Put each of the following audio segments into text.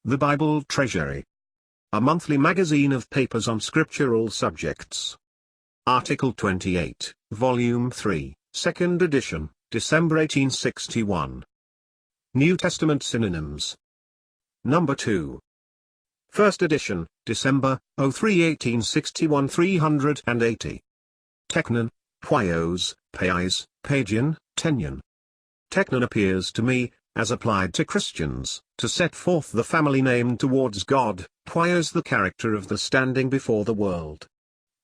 The Bible Treasury. A monthly magazine of papers on scriptural subjects. Article 28, Volume 3, 2nd edition, December 1861. New Testament Synonyms. Number 2. First edition, December, 1861 380. Teknon, Huios, Pais, Pagian, Tenyon. Teknon appears to me, as applied to Christians, to set forth the family name towards God, Huios the character of the standing before the world.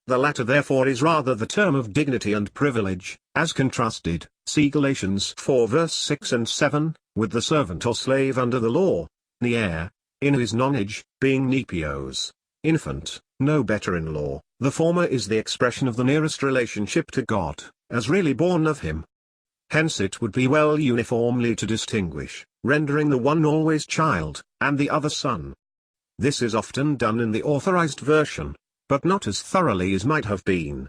The latter therefore is rather the term of dignity and privilege, as contrasted, see Galatians 4 verse 6 and 7, with the servant or slave under the law, the heir, in his nonage, being nepios, infant, no better in law. The former is the expression of the nearest relationship to God, as really born of him. Hence it would be well uniformly to distinguish, rendering the one always child, and the other son. This is often done in the authorized version, but not as thoroughly as might have been.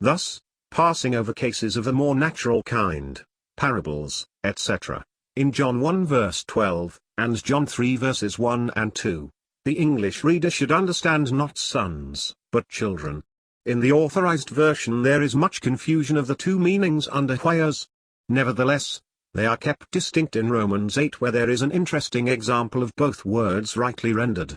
Thus, passing over cases of a more natural kind, parables, etc., in John 1 verse 12, and John 3 verses 1 and 2, the English reader should understand not sons, but children. In the authorized version there is much confusion of the two meanings under Huios. Nevertheless, they are kept distinct in Romans 8, where there is an interesting example of both words rightly rendered.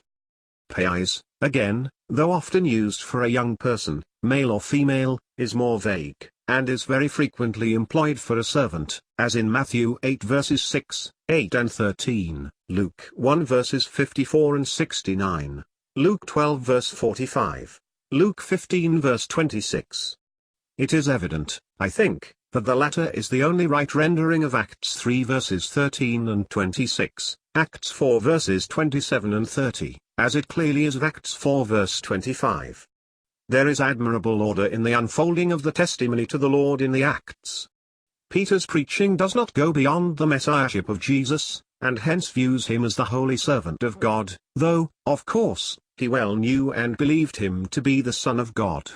Pais, again, though often used for a young person, male or female, is more vague, and is very frequently employed for a servant, as in Matthew 8 verses 6, 8 and 13, Luke 1 verses 54 and 69, Luke 12 verse 45, Luke 15 verse 26. It is evident, I think, that the latter is the only right rendering of Acts 3 verses 13 and 26, Acts 4 verses 27 and 30, as it clearly is of Acts 4 verse 25. There is admirable order in the unfolding of the testimony to the Lord in the Acts. Peter's preaching does not go beyond the messiahship of Jesus, and hence views him as the holy servant of God, though, of course, he well knew and believed him to be the Son of God.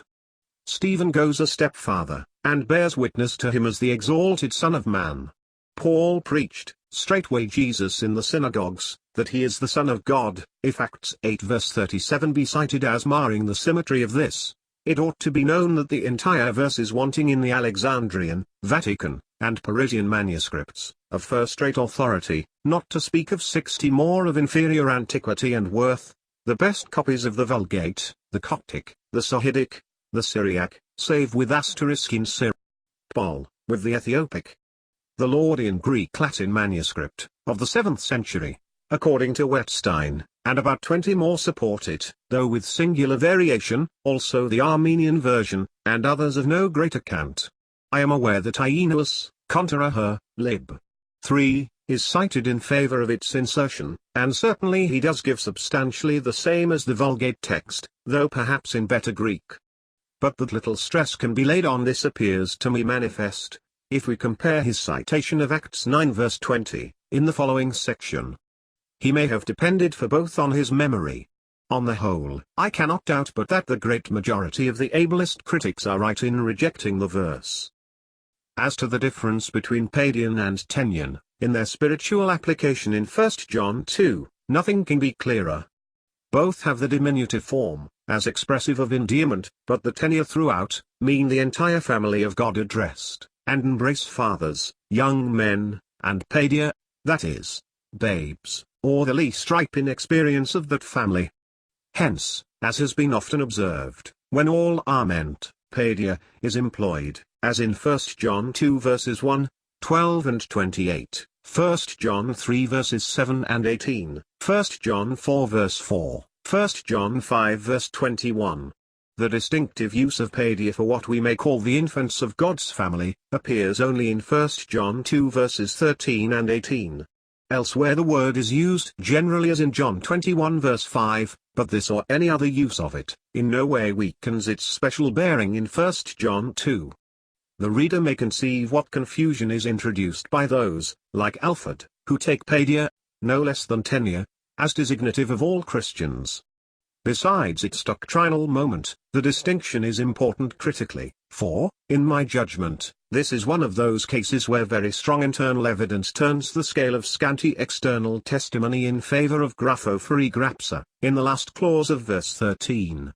Stephen goes a step farther, and bears witness to him as the exalted Son of Man. Paul preached, straightway Jesus in the synagogues, that he is the Son of God. If Acts 8 verse 37 be cited as marring the symmetry of this, it ought to be known that the entire verse is wanting in the Alexandrian, Vatican, and Parisian manuscripts, of first-rate authority, not to speak of 60 more of inferior antiquity and worth. The best copies of the Vulgate, the Coptic, the Sahidic, the Syriac, save with asterisk in Syr. Paul, with the Ethiopic. The Laudian Greek-Latin manuscript, of the 7th century, according to Wettstein, and about 20 more support it, though with singular variation, also the Armenian version, and others of no great account. I am aware that Ienus, Contra her, lib. 3, is cited in favor of its insertion, and certainly he does give substantially the same as the Vulgate text, though perhaps in better Greek. But that little stress can be laid on this appears to me manifest, if we compare his citation of Acts 9 verse 20, in the following section. He may have depended for both on his memory. On the whole, I cannot doubt but that the great majority of the ablest critics are right in rejecting the verse. As to the difference between Padian and Tenyon, in their spiritual application in 1 John 2, nothing can be clearer. Both have the diminutive form, as expressive of endearment, but the tenure throughout, mean the entire family of God addressed, and embrace fathers, young men, and padia, that is, babes, or the least ripe in experience of that family. Hence, as has been often observed, when all are meant, padia is employed, as in 1 John 2 verses 1, 12 and 28, 1 John 3 verses 7 and 18, 1 John 4 verse 4, 1 John 5 verse 21. The distinctive use of padia for what we may call the infants of God's family, appears only in 1 John 2 verses 13 and 18. Elsewhere the word is used generally as in John 21 verse 5, but this or any other use of it, in no way weakens its special bearing in 1 John 2. The reader may conceive what confusion is introduced by those, like Alford, who take padia, no less than tenure, as designative of all Christians. Besides its doctrinal moment, the distinction is important critically, for, in my judgment, This is one of those cases where very strong internal evidence turns the scale of scanty external testimony in favor of graphophory grapsa, in the last clause of verse 13.